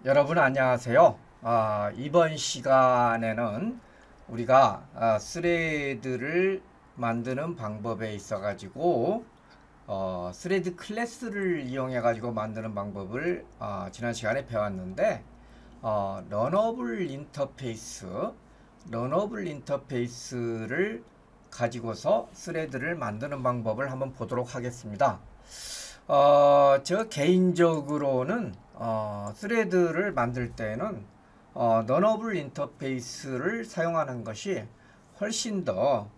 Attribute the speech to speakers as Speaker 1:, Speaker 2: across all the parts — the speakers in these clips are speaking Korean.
Speaker 1: 여러분 안녕하세요. 이번 시간에는 우리가 스레드를 만드는 방법에 있어 가지고 스레드 클래스를 이용해 가지고 만드는 방법을 지난 시간에 배웠는데 런어블 인터페이스를 가지고서 스레드를 만드는 방법을 한번 보도록 하겠습니다. 제가 개인적으로는 스레드를 만들 때는 런어블 인터페이스를 사용하는 것이 훨씬 더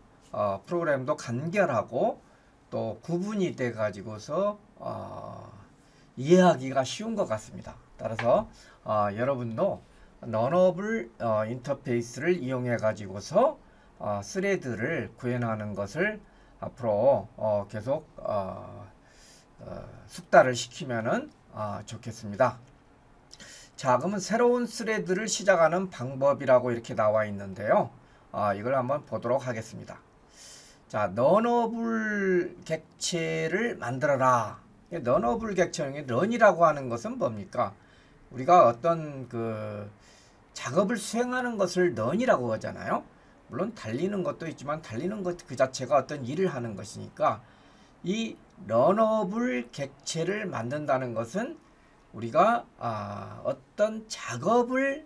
Speaker 1: 프로그램도 간결하고 또 구분이 돼 가지고서 이해하기가 쉬운 것 같습니다. 따라서 여러분도 런어블 인터페이스를 이용해 가지고서 스레드를 구현하는 것을 앞으로 계속 숙달을 시키면은 좋겠습니다. 자, 그러면 새로운 스레드를 시작하는 방법이라고 이렇게 나와 있는데요. 이걸 한번 보도록 하겠습니다. 자, 런어블 객체를 만들어라. 런어블 객체, 런이라고 하는 것은 뭡니까? 우리가 어떤 그 작업을 수행하는 것을 런이라고 하잖아요. 물론 달리는 것도 있지만 달리는 것 그 자체가 어떤 일을 하는 것이니까 이 런어블 객체를 만든다는 것은 우리가 어떤 작업을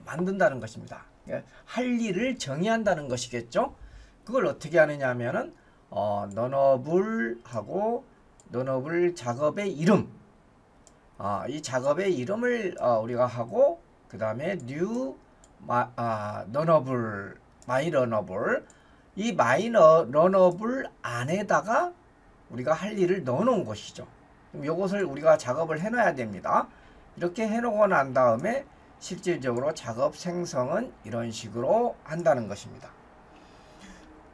Speaker 1: 만든다는 것입니다. 할 일을 정의한다는 것이겠죠. 그걸 어떻게 하느냐 하면은 런어블하고 런어블 작업의 이름, 이 작업의 이름을 우리가 하고 그 다음에 new 런어블, my 런어블, 이 my 런어블 안에다가 우리가 할 일을 넣어 놓은 것이죠. 이것을 우리가 작업을 해 놔야 됩니다. 이렇게 해 놓고 난 다음에 실질적으로 작업 생성은 이런 식으로 한다는 것입니다.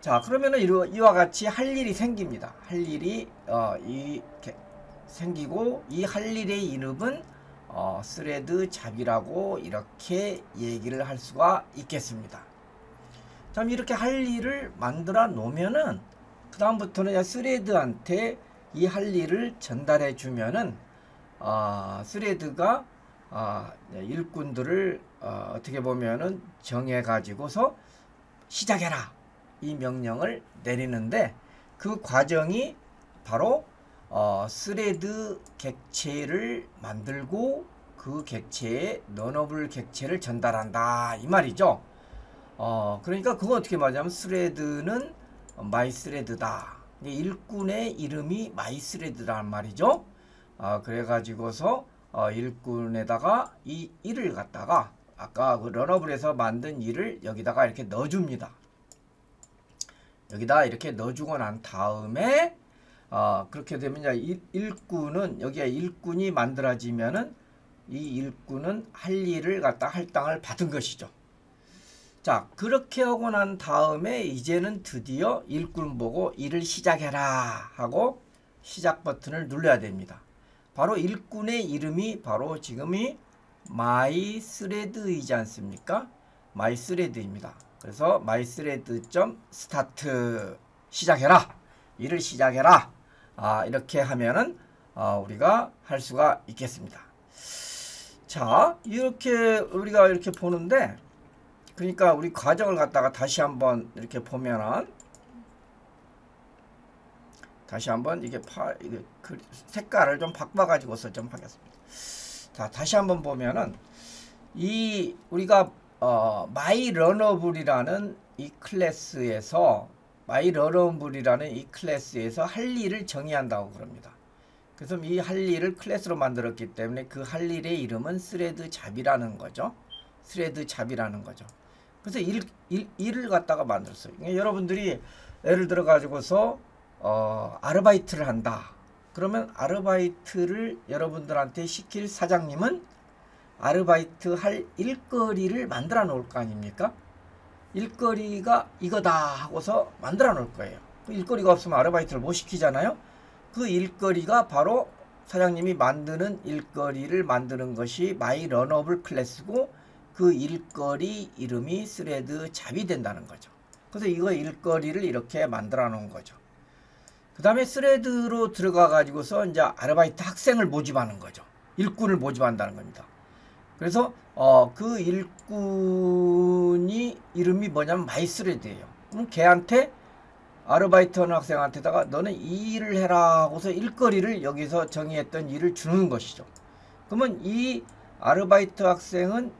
Speaker 1: 자, 그러면은 이와 같이 할 일이 생깁니다. 할 일이 생기고 이 할 일의 이름은 스레드 잡이라고 이렇게 얘기를 할 수가 있겠습니다. 자, 이렇게 할 일을 만들어 놓으면은 그 다음부터는 스레드한테 이 할 일을 전달해 주면은 스레드가 일꾼들을 어떻게 보면은 정해 가지고서 시작해라 이 명령을 내리는데, 그 과정이 바로 스레드 객체를 만들고 그 객체에 런어블 객체를 전달한다 이 말이죠. 그러니까 그거 어떻게 말하자면 스레드는 마이스레드다. 일꾼의 이름이 마이스레드란 말이죠. 그래가지고서 일꾼에다가 이 일을 갖다가 아까 그 런어블에서 만든 일을 여기다가 이렇게 넣어줍니다. 여기다 이렇게 넣어주고 난 다음에 그렇게 되면 이제 일꾼은 여기에 일꾼이 만들어지면은 이 일꾼은 할 일을 갖다 할당을 받은 것이죠. 자, 그렇게 하고 난 다음에 이제는 드디어 일꾼 보고 일을 시작해라 하고 시작 버튼을 눌러야 됩니다. 바로 일꾼의 이름이 바로 지금이 mythread이지 않습니까? mythread입니다. 그래서 mythread.start 시작해라. 일을 시작해라. 이렇게 하면은 우리가 할 수가 있겠습니다. 자, 이렇게 우리가 이렇게 보는데, 그러니까 우리 과정을 갖다가 다시 한번 이렇게 보면은, 다시 한번 이게 색깔을 좀 바꿔가지고서 좀 하겠습니다. 자, 다시 한번 보면은 이 우리가 myRunable이라는 이 클래스에서 할 일을 정의한다고 그럽니다. 그래서 이 할 일을 클래스로 만들었기 때문에 그 할 일의 이름은 thread잡이라는 거죠. thread잡이라는 거죠. 그래서 일을 갖다가 만들었어요. 그러니까 여러분들이 예를 들어 가지고서 아르바이트를 한다. 그러면 아르바이트를 여러분들한테 시킬 사장님은 아르바이트 할 일거리를 만들어 놓을 거 아닙니까? 일거리가 이거다 하고서 만들어 놓을 거예요. 그 일거리가 없으면 아르바이트를 못 시키잖아요. 그 일거리가 바로 사장님이 만드는 일거리를 만드는 것이 myRunable 클래스고, 그 일거리 이름이 thread잡이 된다는 거죠. 그래서 이거 일거리를 이렇게 만들어 놓은 거죠. 그 다음에 thread로 들어가 가지고서 이제 아르바이트 학생을 모집하는 거죠. 일꾼을 모집한다는 겁니다. 그래서 그 일꾼이 이름이 뭐냐면 mythread예요. 그럼 걔한테 아르바이트 하는 학생한테다가 너는 이 일을 해라 하고서 일거리를 여기서 정의했던 일을 주는 것이죠. 그러면 이 아르바이트 학생은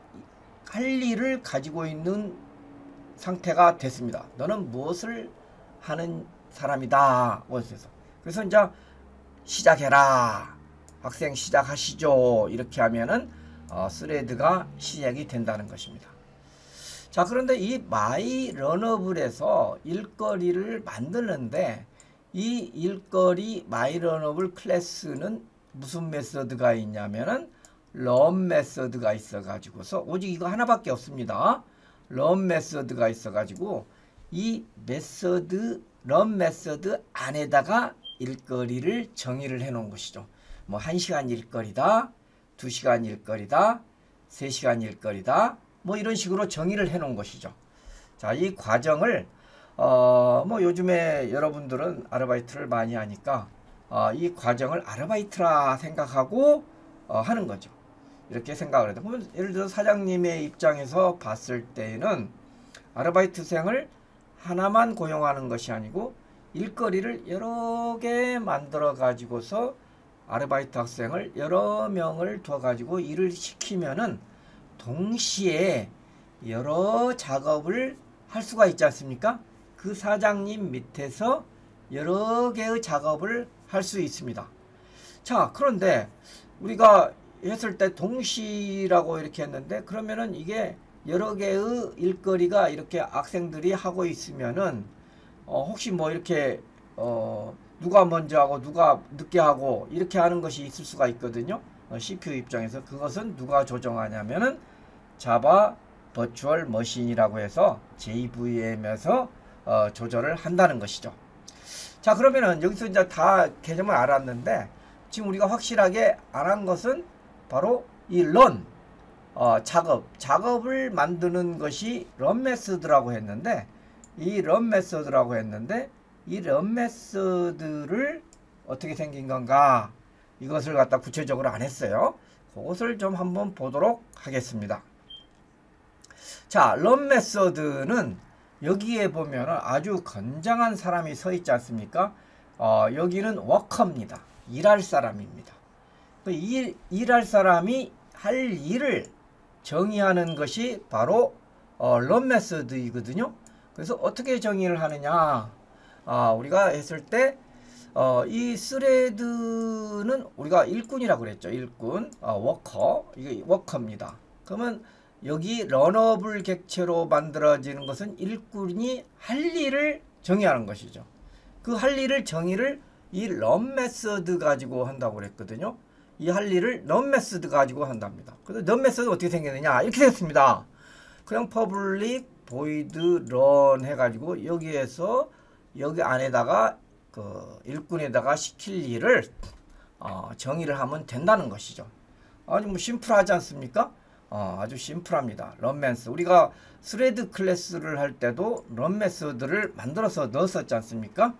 Speaker 1: 할 일을 가지고 있는 상태가 됐습니다. 너는 무엇을 하는 사람이다. 그래서 이제 시작해라. 학생 시작하시죠. 이렇게 하면은 스레드가 시작이 된다는 것입니다. 자, 그런데 이 myRunable에서 일거리를 만드는데 이 일거리 myRunable 클래스는 무슨 메서드가 있냐면은 run 메서드가 있어 가지고서 오직 이거 하나밖에 없습니다. run 메서드가 있어 가지고 이 메서드 run 메서드 안에다가 일거리를 정의를 해 놓은 것이죠. 뭐 1시간 일거리다, 2시간 일거리다, 3시간 일거리다, 뭐 이런 식으로 정의를 해 놓은 것이죠. 자, 이 과정을 뭐 요즘에 여러분들은 아르바이트를 많이 하니까 이 과정을 아르바이트라 생각하고 하는 거죠. 이렇게 생각을 해도, 그러면 예를 들어 사장님의 입장에서 봤을 때는 아르바이트생을 하나만 고용하는 것이 아니고 일거리를 여러 개 만들어 가지고서 아르바이트 학생을 여러 명을 둬 가지고 일을 시키면은 동시에 여러 작업을 할 수가 있지 않습니까? 그 사장님 밑에서 여러 개의 작업을 할 수 있습니다. 자, 그런데 우리가 했을 때 동시라고 이렇게 했는데, 그러면은 이게 여러 개의 일거리가 이렇게 학생들이 하고 있으면은 혹시 뭐 이렇게 누가 먼저 하고 누가 늦게 하고 이렇게 하는 것이 있을 수가 있거든요. CPU 입장에서 그것은 누가 조정하냐면은 자바 버추얼 머신이라고 해서 JVM에서 조절을 한다는 것이죠. 자, 그러면은 여기서 이제 다 개념을 알았는데, 지금 우리가 확실하게 안 한 것은 바로 이 run 작업을 만드는 것이 run 메서드라고 했는데, 이 run 메서드를 어떻게 생긴 건가, 이것을 갖다 구체적으로 안 했어요. 그것을 좀 한번 보도록 하겠습니다. 자, run 메서드는 여기에 보면 아주 건장한 사람이 서 있지 않습니까? 여기는 워커입니다. 일할 사람입니다. 일할 사람이 할 일을 정의하는 것이 바로 run 메서드이거든요. 그래서 어떻게 정의를 하느냐, 우리가 했을 때 이 스레드는 우리가 일꾼이라고 그랬죠. 일꾼, 워커, 이게 워커입니다. 그러면 여기 런어블 객체로 만들어지는 것은 일꾼이 할 일을 정의하는 것이죠. 그 할 일을 정의를 이 run 메서드 가지고 한다고 그랬거든요. 이 할 일을 run 메서드 가지고 한답니다. 그래서 run 메서드 어떻게 생겼느냐, 이렇게 됐습니다. 그냥 public void run 해가지고 여기에서 여기 안에다가 그 일꾼에다가 시킬 일을 정의를 하면 된다는 것이죠. 아주 뭐 심플하지 않습니까? 아주 심플합니다. 런 메스 우리가 스레드 클래스를 할 때도 런 메서드를 만들어서 넣었었지 않습니까?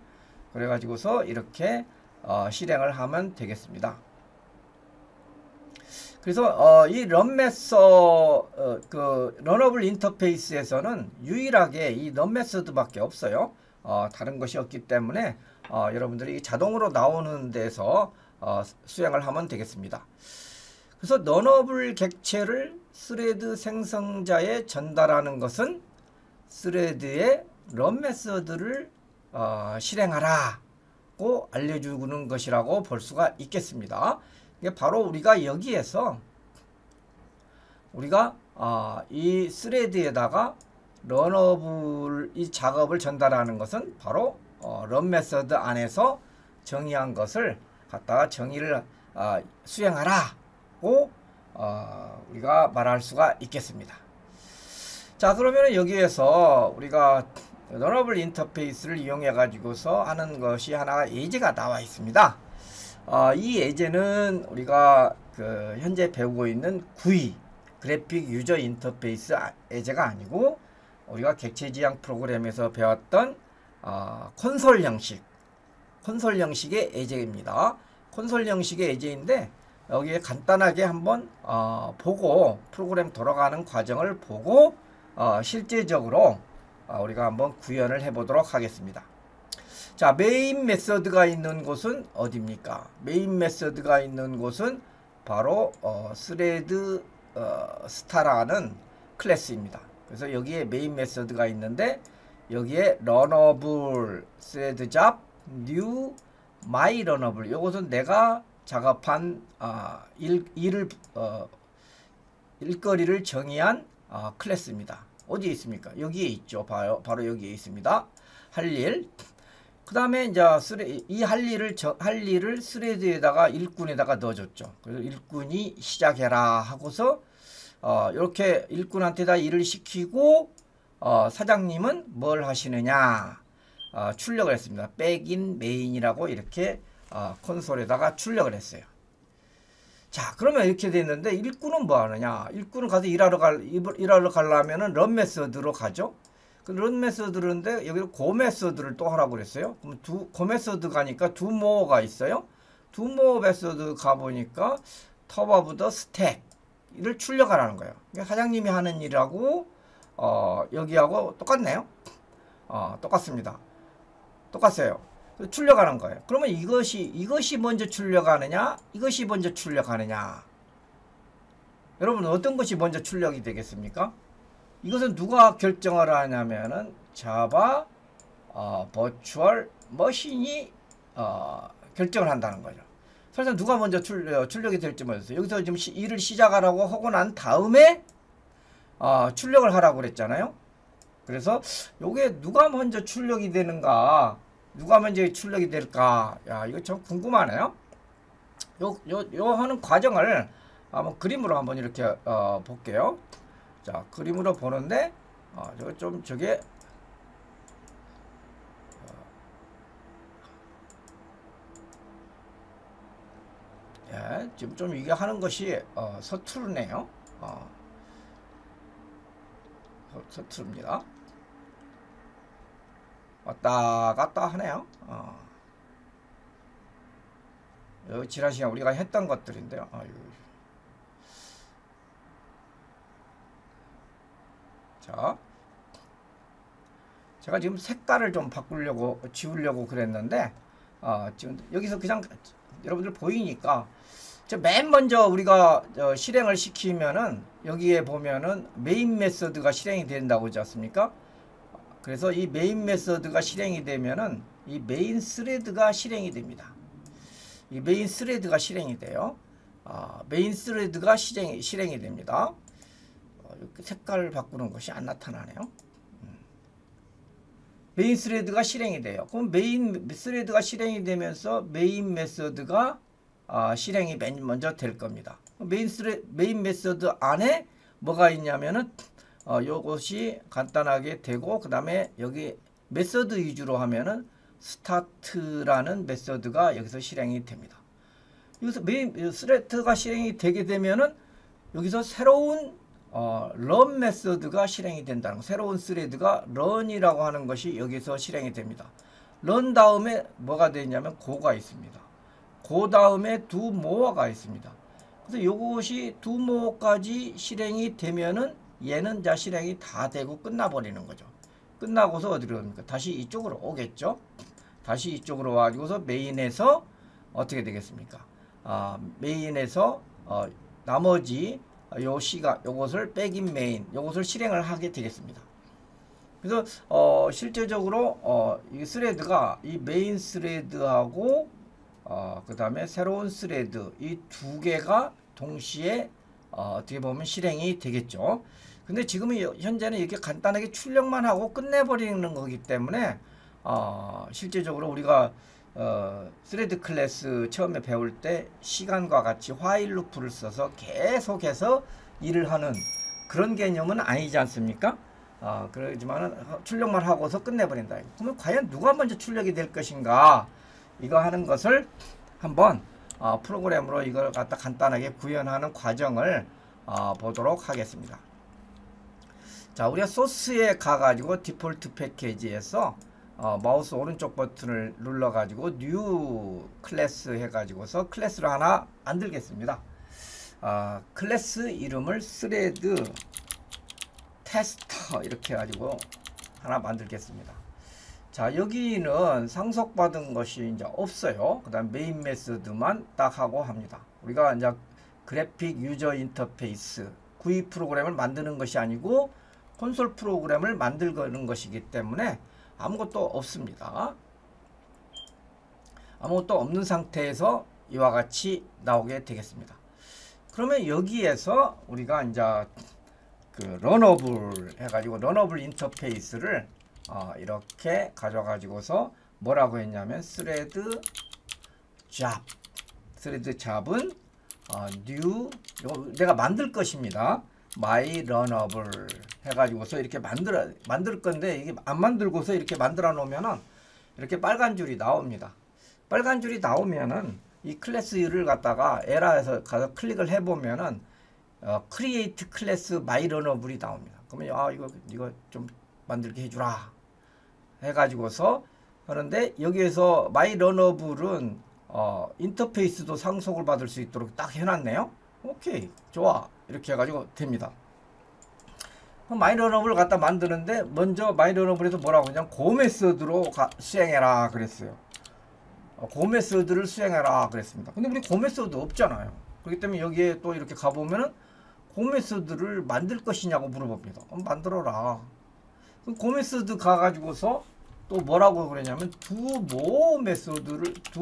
Speaker 1: 그래가지고서 이렇게 실행을 하면 되겠습니다. 그래서 이 런 메서 그 런어블 인터페이스에서는 유일하게 이 런 메서드밖에 없어요. 다른 것이 없기 때문에 여러분들이 자동으로 나오는 데서 수행을 하면 되겠습니다. 그래서 런어블 객체를 스레드 생성자에 전달하는 것은 스레드의 런 메서드를 실행하라고 알려주는 것이라고 볼 수가 있겠습니다. 이게 바로 우리가 여기에서 우리가 이 스레드에다가 런어블 이 작업을 전달하는 것은 바로 런 메서드 안에서 정의한 것을 갖다가 정의를 수행하라고 우리가 말할 수가 있겠습니다. 자, 그러면 여기에서 우리가 런어블 인터페이스를 이용해 가지고서 하는 것이 하나 예제가 나와 있습니다. 이 예제는 우리가 그 현재 배우고 있는 GUI 그래픽 유저 인터페이스 예제가 아니고 우리가 객체 지향 프로그램에서 배웠던 콘솔 형식의 예제입니다. 콘솔 형식의 예제인데 여기에 간단하게 한번 보고 프로그램 돌아가는 과정을 보고 실제적으로 우리가 한번 구현을 해 보도록 하겠습니다. 자, 메인 메서드가 있는 곳은 어디입니까? 메인 메서드가 있는 곳은 바로 스레드 스타라는 클래스입니다. 그래서 여기에 메인 메서드가 있는데 여기에 런어블 스레드 잡 new my 런어블 이것은 내가 작업한 일거리를 정의한 클래스입니다. 어디에 있습니까? 여기에 있죠. 바로 여기에 있습니다. 할 일. 그 다음에 이제 이 할 일을 스레드에다가 일꾼에다가 넣어줬죠. 그래서 일꾼이 시작해라 하고서 이렇게 일꾼한테다 일을 시키고 사장님은 뭘 하시느냐 출력을 했습니다. 백인 메인이라고 이렇게 콘솔에다가 출력을 했어요. 자, 그러면 이렇게 됐는데 일꾼은 뭐 하느냐? 일꾼은 가서 일하러 가려면은 런 메서드로 가죠. 그 런 메서드인데 여기 고 메서드를 또 하라고 그랬어요. 그럼 고 메서드 가니까 두 모어가 있어요. 두 모어 메서드 가 보니까 top of the stack을 출력하라는 거예요. 그러니까 사장님이 하는 일하고 여기하고 똑같네요. 똑같습니다. 똑같아요. 출력하는 거예요. 그러면 이것이 먼저 출력하느냐, 이것이 먼저 출력하느냐. 여러분 어떤 것이 먼저 출력이 되겠습니까? 이것은 누가 결정을 하냐면은 자바 버추얼 머신이 결정을 한다는 거죠. 설사 누가 먼저 출력이 될지 모르겠어요. 여기서 지금 일을 시작하라고 하고 난 다음에 출력을 하라고 그랬잖아요. 그래서 요게 누가 먼저 출력이 되는가, 누가 먼저 출력이 될까, 야, 이거 참 궁금하네요. 요 하는 과정을 한번 그림으로 한번 이렇게 볼게요. 자, 그림으로 보는데 저게 예, 지금 좀 이게 하는 것이 서투르네요. 서투릅니다. 왔다 갔다 하네요. 여기 지난 시간 우리가 했던 것들인데요. 자, 제가 지금 색깔을 좀 바꾸려고 지우려고 그랬는데 지금 여기서 그냥 여러분들 보이니까 맨 먼저 우리가 실행을 시키면은 여기에 보면은 메인 메서드가 실행이 된다고 하지 않습니까? 그래서 이 메인 메서드가 실행이 되면은 이 메인 스레드가 실행이 됩니다. 이 메인 스레드가 실행이 돼요. 메인 스레드가 실행이 됩니다. 색깔을 바꾸는 것이 안 나타나네요. 메인 스레드가 실행이 돼요. 그럼 메인 스레드가 실행이 되면서 메인 메서드가 실행이 맨 먼저 될 겁니다. 메인 메서드 안에 뭐가 있냐면은 요것이 간단하게 되고, 그 다음에 여기 메서드 위주로 하면은 스타트라는 메서드가 여기서 실행이 됩니다. 여기서 메인 스레드가 실행이 되게 되면은 여기서 새로운 run 메서드가 실행이 된다는 거. 새로운 스레드가 run이라고 하는 것이 여기서 실행이 됩니다. run 다음에 뭐가 되냐면 go가 있습니다. go 다음에 do more가 있습니다. 그래서 이것이 do more까지 실행이 되면은 얘는 자 실행이 다 되고 끝나버리는 거죠. 끝나고서 어디로 옵니까? 다시 이쪽으로 오겠죠. 다시 이쪽으로 와가지고서 메인에서 어떻게 되겠습니까? 메인에서 나머지 요 C가 요것을 백인 메인 요것을 실행을 하게 되겠습니다. 그래서 실제적으로 이 스레드가 이 메인 스레드하고 그 다음에 새로운 스레드 이 두 개가 동시에 어떻게 보면 실행이 되겠죠. 근데 지금은 현재는 이렇게 간단하게 출력만 하고 끝내버리는 거기 때문에 실제적으로 우리가 스레드 클래스 처음에 배울 때 시간과 같이 화일 루프를 써서 계속해서 일을 하는 그런 개념은 아니지 않습니까? 그러지만 출력만 하고서 끝내버린다. 그러면 과연 누가 먼저 출력이 될 것인가? 이거 하는 것을 한번 프로그램으로 이걸 갖다 간단하게 구현하는 과정을 보도록 하겠습니다. 자, 우리가 소스에 가가지고 디폴트 패키지에서 마우스 오른쪽 버튼을 눌러가지고 뉴 클래스 해가지고서 클래스를 하나 만들겠습니다. 클래스 이름을 스레드 테스터 이렇게 해가지고 하나 만들겠습니다. 자, 여기는 상속받은 것이 이제 없어요. 그 다음 메인 메서드만 딱 하고 합니다. 우리가 이제 그래픽 유저 인터페이스 구입 프로그램을 만드는 것이 아니고 콘솔 프로그램을 만들는 것이기 때문에 아무것도 없습니다. 아무것도 없는 상태에서 이와 같이 나오게 되겠습니다. 그러면 여기에서 우리가 이제 그 런어블 해가지고 런어블 인터페이스를 이렇게 가져가지고서 뭐라고 했냐면 스레드 잡은 new 이거 내가 만들 것입니다. my runnable 해가지고서 이렇게 만들 건데 이게 안 만들고서 이렇게 만들어 놓으면은 이렇게 빨간 줄이 나옵니다. 빨간 줄이 나오면은 이 클래스를 갖다가 에라에서 가서 클릭을 해보면은 create class my runnable이 나옵니다. 그러면 이거 좀 만들게 해주라 해가지고서 하는데 여기에서 my runnable은 인터페이스도 상속을 받을 수 있도록 딱 해놨네요. 오케이, 좋아, 이렇게 해가지고 됩니다. 마이 러너블을 갖다 만드는데 먼저 마이 러너블에서 뭐라고 그냥 고 메서드로 수행해라 그랬어요. 고 메서드를 수행해라 그랬습니다. 근데 우리 고 메서드 없잖아요. 그렇기 때문에 여기에 또 이렇게 가보면은 고 메서드를 만들 것이냐고 물어봅니다. 만들어라. 고 메서드 가가지고서 또 뭐라고 그랬냐면 do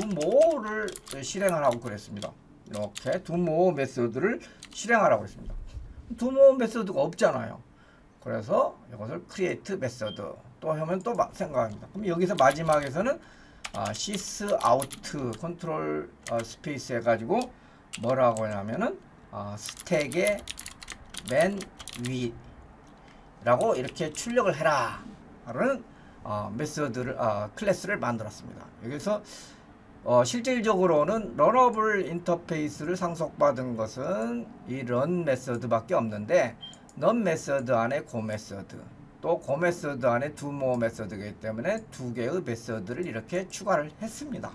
Speaker 1: more를 실행하라고 그랬습니다. 이렇게 do more 메서드를 실행하라고 했습니다. do more 메서드가 없잖아요. 그래서 이것을 create 메서드 또 하면 또 생각합니다. 그럼 여기서 마지막에서는 sys out 컨트롤 스페이스 해가지고 뭐라고 하냐면은 스택의 맨 위라고 이렇게 출력을 해라 라는 메서드를 클래스를 만들었습니다. 여기서 실질적으로는 런어블 인터페이스를 상속받은 것은 이 run 메서드밖에 없는데 non 메서드 안에 go 메서드 또 go 메서드 안에 do more 메서드이기 때문에 두 개의 메서드를 이렇게 추가를 했습니다.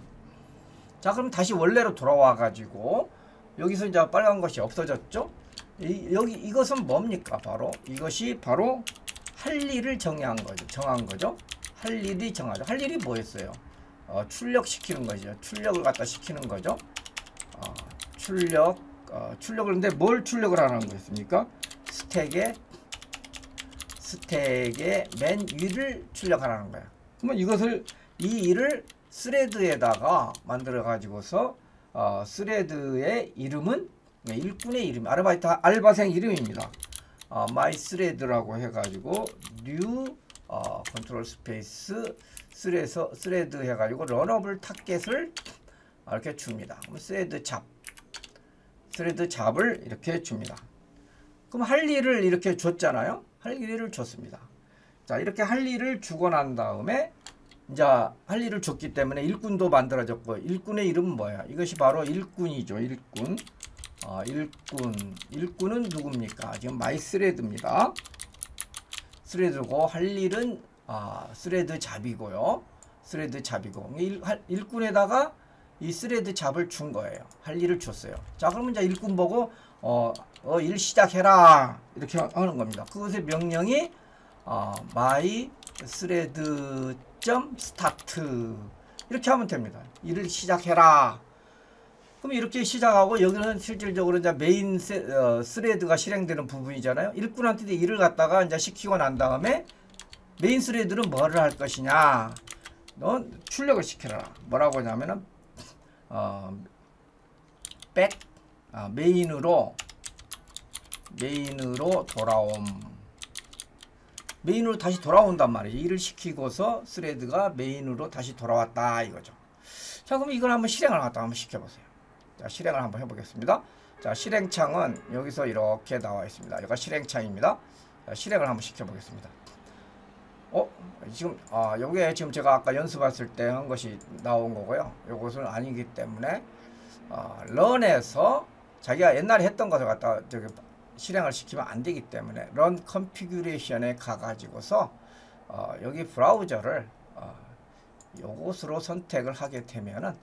Speaker 1: 자, 그럼 다시 원래로 돌아와 가지고 여기서 이제 빨간 것이 없어졌죠. 이것은 뭡니까? 이것이 바로 할 일을 정한 거죠. 할 일이 정하죠. 할 일이 뭐였어요? 출력시키는 거죠. 출력을 갖다 시키는 거죠. 출력을 근데 뭘 출력을 하는 거였습니까? 스택의 맨 위를 출력하라는 거야. 그러면 이 일을 스레드에다가 만들어 가지고서 스레드의 이름은 일꾼의 이름, 알바생 이름입니다. my thread라고 해가지고 new 컨트롤 스페이스 스레드 해가지고 런어블 타겟을 이렇게 줍니다. 스레드 잡을 이렇게 줍니다. 그럼 할 일을 이렇게 줬잖아요. 할 일을 줬습니다. 자, 이렇게 할 일을 주고 난 다음에 이제 할 일을 줬기 때문에 일꾼도 만들어졌고, 일꾼의 이름은 뭐야? 이것이 바로 일꾼이죠. 일꾼. 일꾼은 누굽니까? 지금 마이스레드입니다. 스레드고 할 일은 스레드 잡이고요. 스레드 잡이고 일꾼에다가 이 스레드 잡을 준 거예요. 할 일을 줬어요. 자, 그러면 이제 일꾼 보고 일 시작해라 이렇게 하는 겁니다. 그것의 명령이 my thread start 이렇게 하면 됩니다. 일을 시작해라. 그럼 이렇게 시작하고, 여기는 실질적으로 이제 메인 스레드가 실행되는 부분이잖아요. 일꾼한테 일을 갖다가 이제 시키고 난 다음에 메인 스레드는 뭐를 할 것이냐? 넌 출력을 시켜라. 뭐라고 하냐면은 메인으로 메인으로 다시 돌아온단 말이에요. 일을 시키고서 스레드가 메인으로 다시 돌아왔다 이거죠. 자, 그럼 이걸 한번 실행을 갖다 한번 시켜보세요. 자, 실행을 한번 해보겠습니다. 자, 실행창은 여기서 이렇게 나와 있습니다. 여기가 실행창입니다. 자, 실행을 한번 시켜보겠습니다. 지금 요게 지금 제가 아까 연습했을 때 한 것이 나온 거고요. 요것은 아니기 때문에 런에서 자기가 옛날에 했던 것을 갖다 저기 실행을 시키면 안 되기 때문에 런 컨피규레이션에 가가지고서 여기 브라우저를 요것으로 선택을 하게 되면은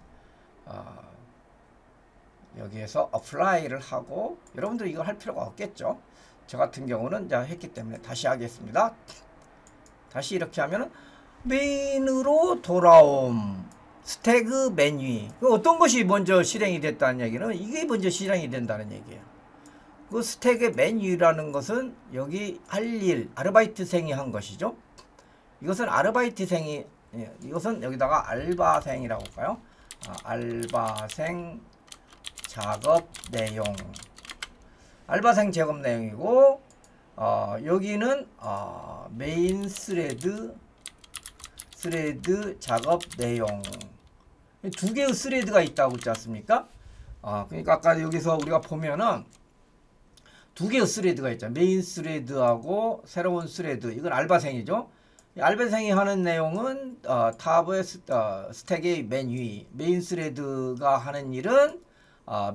Speaker 1: 여기에서 apply를 하고, 여러분들 이거 할 필요가 없겠죠. 저 같은 경우는 이제 했기 때문에 다시 하겠습니다. 다시 이렇게 하면은 메인으로 돌아옴 스태그 메뉴. 어떤 것이 먼저 실행이 됐다는 얘기는 이게 먼저 실행이 된다는 얘기예요. 그 스태그 메뉴라는 것은 여기 할 일 아르바이트생이 한 것이죠. 이것은 아르바이트생이, 이것은 여기다가 알바생이라고 할까요? 알바생 작업 내용, 알바생 작업 내용이고, 여기는 메인 스레드 작업 내용. 두 개의 스레드가 있다고 했지 않습니까? 그러니까 아까 여기서 우리가 보면은 두 개의 스레드가 있죠. 메인 스레드하고 새로운 스레드. 이건 알바생이죠. 알바생이 하는 내용은 탑의 스택의 메뉴, 메인 스레드가 하는 일은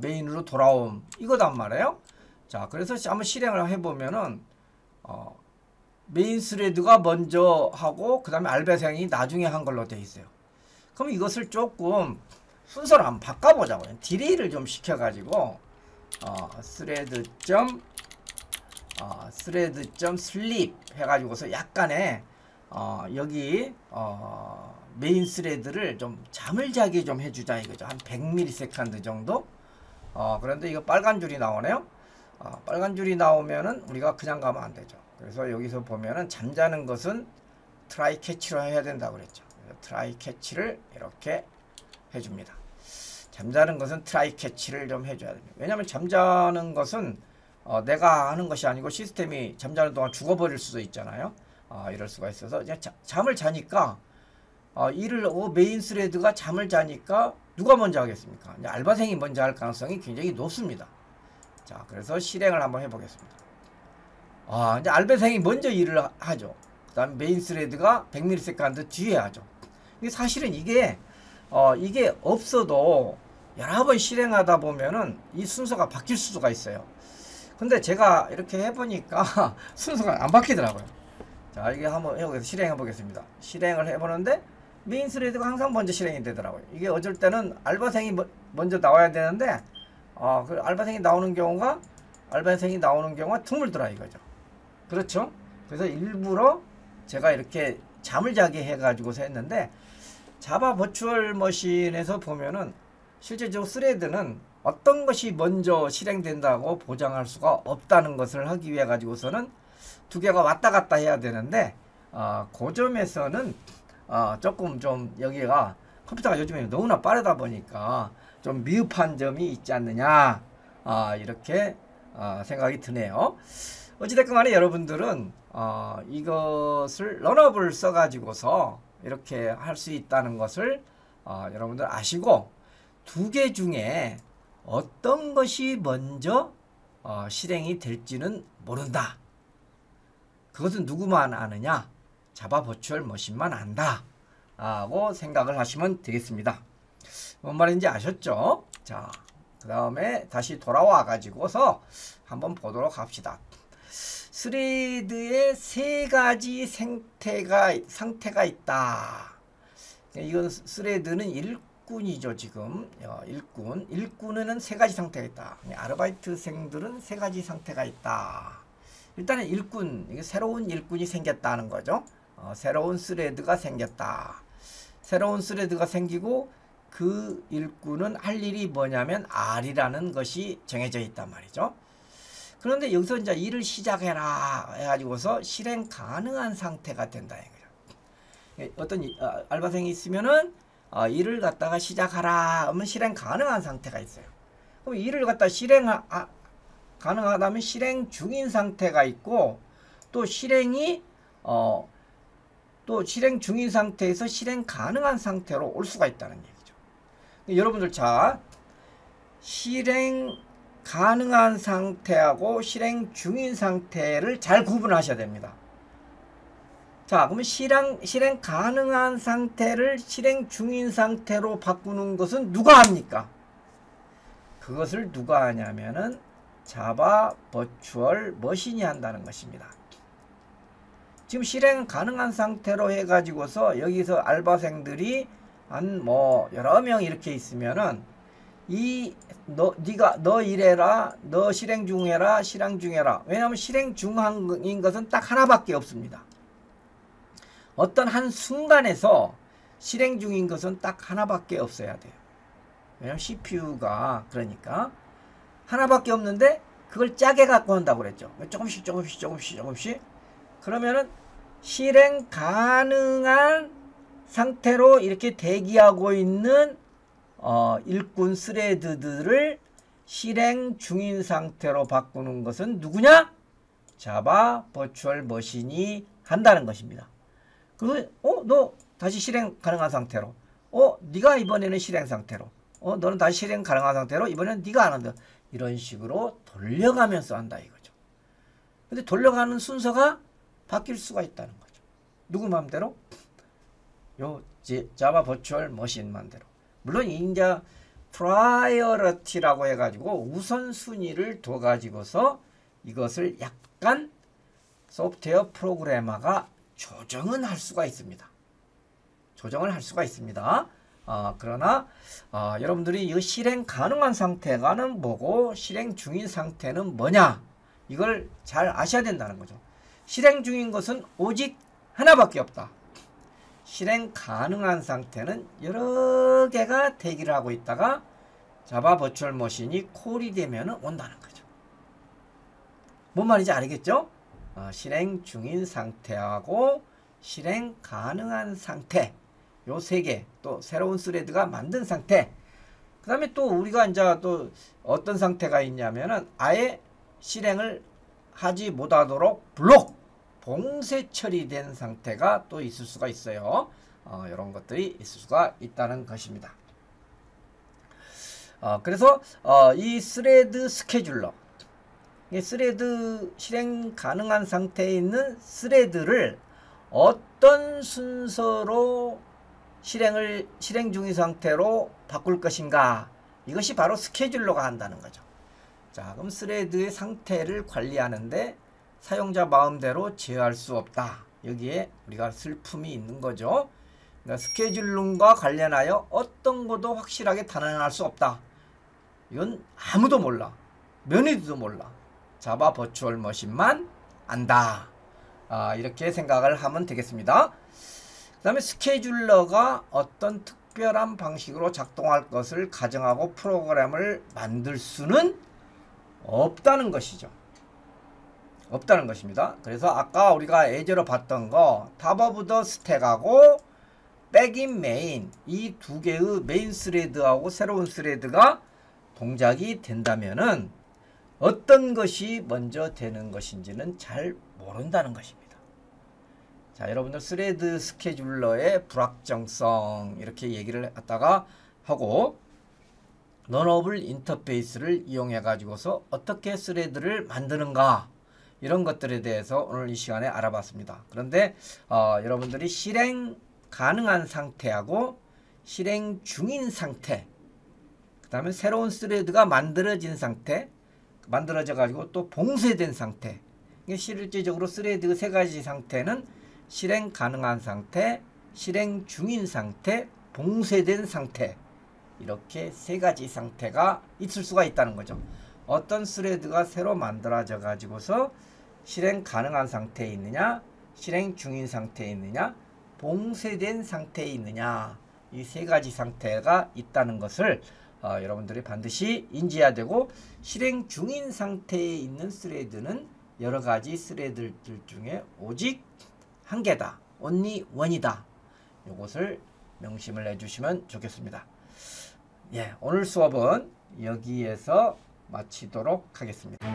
Speaker 1: 메인으로 돌아옴 이거단 말이에요. 자, 그래서 한번 실행을 해보면은 메인 스레드가 먼저 하고 그 다음에 알바생이 나중에 한 걸로 되어 있어요. 그럼 이것을 조금 순서를 한번 바꿔보자고요. 딜레이를 좀 시켜가지고 스레드.슬립 해가지고서 약간의 여기 메인 스레드를 좀 잠을 자게 좀 해주자 이거죠. 한 100ms 정도. 그런데 이거 빨간 줄이 나오네요. 빨간 줄이 나오면은 우리가 그냥 가면 안 되죠. 그래서 여기서 보면은 잠자는 것은 트라이 캐치로 해야 된다고 그랬죠. 트라이 캐치를 이렇게 해줍니다. 잠자는 것은 트라이 캐치를 좀 해줘야 됩니다. 왜냐하면 잠자는 것은 내가 하는 것이 아니고 시스템이 잠자는 동안 죽어버릴 수도 있잖아요. 이럴 수가 있어서 잠을 자니까 메인 스레드가 잠을 자니까 누가 먼저 하겠습니까? 이제 알바생이 먼저 할 가능성이 굉장히 높습니다. 자, 그래서 실행을 한번 해보겠습니다. 이제 알바생이 먼저 일을 하죠. 그 다음에 메인 스레드가 100ms 뒤에 하죠. 사실은 이게 없어도 여러 번 실행하다 보면은 이 순서가 바뀔 수가 있어요. 근데 제가 이렇게 해보니까 순서가 안 바뀌더라고요. 자, 이게 한번 해보겠습니다. 실행해 보겠습니다. 실행을 해보는데 메인 스레드가 항상 먼저 실행이 되더라고요. 이게 어쩔 때는 알바생이 먼저 나와야 되는데 그 알바생이 나오는 경우가 드물더라 이거죠. 그렇죠? 그래서 일부러 제가 이렇게 잠을 자게 해가지고서 했는데, 자바 버추얼 머신에서 보면은 실제적으로 스레드는 어떤 것이 먼저 실행된다고 보장할 수가 없다는 것을 하기 위해 가지고서는 두 개가 왔다 갔다 해야 되는데, 그 점에서는 조금 좀 여기가 컴퓨터가 요즘에 너무나 빠르다 보니까 좀 미흡한 점이 있지 않느냐, 이렇게 생각이 드네요. 어찌됐건 간에 여러분들은 이것을 런업을 써가지고서 이렇게 할 수 있다는 것을 여러분들 아시고, 두 개 중에 어떤 것이 먼저 실행이 될지는 모른다. 그것은 누구만 아느냐? 자바 버추얼 머신만 안다 하고 생각을 하시면 되겠습니다. 뭔 말인지 아셨죠? 자, 그 다음에 다시 돌아와 가지고서 한번 보도록 합시다. 스레드에 세 가지 상태가 있다. 이건 스레드는 일꾼이죠. 지금 일꾼에는 세 가지 상태가 있다. 아르바이트생들은 세 가지 상태가 있다. 일단은 일꾼, 이게 새로운 일꾼이 생겼다는 거죠. 새로운 스레드가 생겼다. 새로운 스레드가 생기고 그 일꾼은 할 일이 뭐냐면 R이라는 것이 정해져 있단 말이죠. 그런데 여기서 이제 일을 시작해라 해가지고서 실행 가능한 상태가 된다 이거죠. 어떤 알바생이 있으면은 일을 갖다가 시작하라 하면 실행 가능한 상태가 있어요. 그럼 일을 갖다 가능하다면 실행 중인 상태가 있고 또 실행 중인 상태에서 실행 가능한 상태로 올 수가 있다는 얘기죠. 여러분들 자, 실행 가능한 상태하고 실행 중인 상태를 잘 구분하셔야 됩니다. 자, 그러면 실행 가능한 상태를 실행 중인 상태로 바꾸는 것은 누가 합니까? 그것을 누가 하냐면은 자바 버추얼 머신이 한다는 것입니다. 지금 실행 가능한 상태로 해가지고서 여기서 알바생들이 한 여러 명 이렇게 있으면은 너 일해라, 너 실행 중해라, 실행 중해라. 왜냐하면 실행 중인 것은 딱 하나밖에 없습니다. 어떤 한 순간에서 실행 중인 것은 딱 하나밖에 없어야 돼요. 왜냐하면 CPU가 그러니까 하나밖에 없는데 그걸 짜게 갖고 한다고 그랬죠. 조금씩. 그러면은 실행 가능한 상태로 이렇게 대기하고 있는 일꾼 스레드들을 실행 중인 상태로 바꾸는 것은 누구냐? 자바 버추얼 머신이 한다는 것입니다. 너 다시 실행 가능한 상태로. 네가 이번에는 실행 상태로. 너는 다시 실행 가능한 상태로. 이번에는 네가 안 한다. 이런 식으로 돌려가면서 한다 이거죠. 근데 돌려가는 순서가 바뀔 수가 있다는 거죠. 누구 마음대로? 자바 버추얼 머신 마음대로. 물론 이제 프라이어리티라고 해가지고 우선순위를 둬가지고서 이것을 약간 소프트웨어 프로그래머가 조정은 할 수가 있습니다. 조정을 할 수가 있습니다. 그러나 여러분들이 이 실행 가능한 상태가는 뭐고 실행 중인 상태는 뭐냐 이걸 잘 아셔야 된다는 거죠. 실행 중인 것은 오직 하나밖에 없다. 실행 가능한 상태는 여러 개가 대기를 하고 있다가 자바 버추얼 머신이 콜이 되면 온다는 거죠. 뭔 말인지 알겠죠? 실행 중인 상태하고 실행 가능한 상태 요 세 개, 또 새로운 스레드가 만든 상태. 그 다음에 또 우리가 이제 또 어떤 상태가 있냐면은 아예 실행을 하지 못하도록 봉쇄 처리된 상태가 또 있을 수가 있어요. 이런 것들이 있을 수가 있다는 것입니다. 그래서 이 스레드 스케줄러, 스레드 실행 가능한 상태에 있는 스레드를 어떤 순서로 실행 중인 상태로 바꿀 것인가, 이것이 바로 스케줄러가 한다는 거죠. 자, 그럼 스레드의 상태를 관리하는데 사용자 마음대로 제어할 수 없다. 여기에 우리가 슬픔이 있는 거죠. 그러니까 스케줄링과 관련하여 어떤 것도 확실하게 단언할 수 없다. 이건 아무도 몰라. 며느리도 몰라. 자바 버추얼 머신만 안다. 이렇게 생각을 하면 되겠습니다. 그 다음에 스케줄러가 어떤 특별한 방식으로 작동할 것을 가정하고 프로그램을 만들 수는 없다는 것이죠. 없다는 것입니다. 그래서 아까 우리가 예제로 봤던 거 탑 오브 더 스택하고 백인 메인, 이 두 개의 메인 스레드하고 새로운 스레드가 동작이 된다면은 어떤 것이 먼저 되는 것인지는 잘 모른다는 것입니다. 자, 여러분들 스레드 스케줄러의 불확정성 이렇게 얘기를 갖다가 하고 런어블 인터페이스를 이용해 가지고서 어떻게 스레드를 만드는가, 이런 것들에 대해서 오늘 이 시간에 알아봤습니다. 그런데 여러분들이 실행 가능한 상태하고 실행 중인 상태, 그 다음에 새로운 스레드가 만들어진 상태, 만들어져 가지고 또 봉쇄된 상태, 실질적으로 스레드 세 가지 상태는 실행 가능한 상태, 실행 중인 상태, 봉쇄된 상태, 이렇게 세 가지 상태가 있을 수가 있다는 거죠. 어떤 스레드가 새로 만들어져 가지고서 실행 가능한 상태에 있느냐, 실행 중인 상태에 있느냐, 봉쇄된 상태에 있느냐, 이 세 가지 상태가 있다는 것을 여러분들이 반드시 인지해야 되고, 실행 중인 상태에 있는 스레드는 여러 가지 스레드들 중에 오직 한 개다, only one이다. 이것을 명심을 해주시면 좋겠습니다. 예, 오늘 수업은 여기에서 마치도록 하겠습니다.